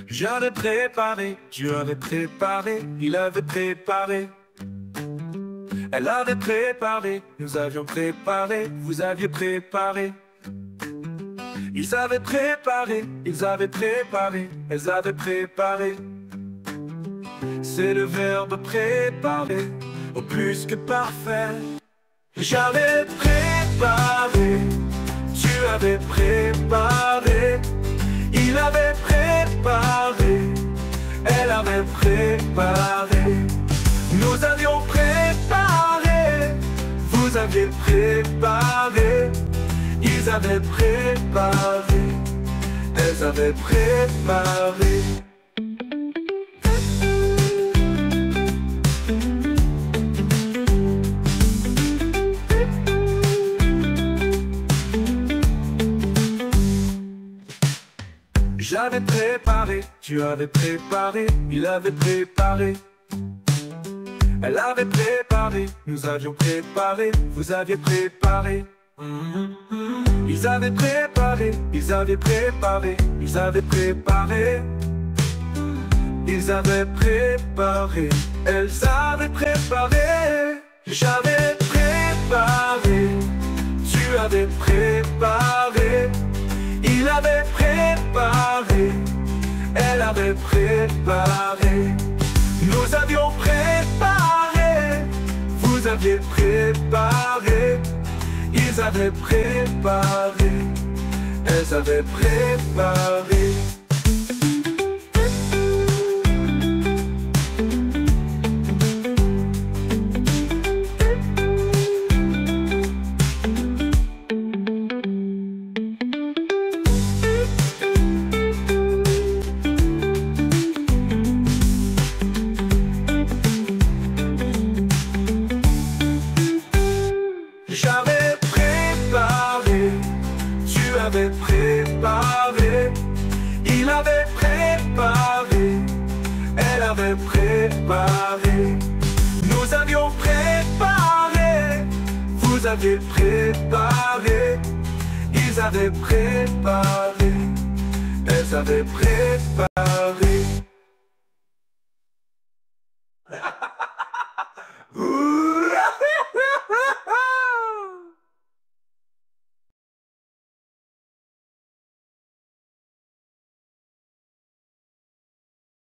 J'avais préparé, Dieu avait préparé, il avait préparé. Elle avait préparé, nous avions préparé, vous aviez préparé. Ils avaient préparé, ils avaient préparé, elles avaient préparé. C'est le verbe préparer, au plus que parfait. J'avais préparé, tu avais préparé. Il avait préparé, elle avait préparé. Nous avions préparé, vous aviez préparé. Ils avaient préparé, elles avaient préparé. J'avais préparé, tu avais préparé, il avait préparé. Elle avait préparé, nous avions préparé, vous aviez préparé. Ils avaient préparé, ils avaient préparé, ils avaient préparé. Ils avaient préparé, elles avaient préparé. J'avais préparé, tu avais préparé. Il avait préparé, elle avait préparé. Nous avions préparé, vous aviez préparé. Ils avaient préparé, elles avaient préparé. J'avais préparé, tu avais préparé. Il avait préparé, elle avait préparé. Nous avions préparé, vous aviez préparé. Ils avaient préparé, elles avaient préparé.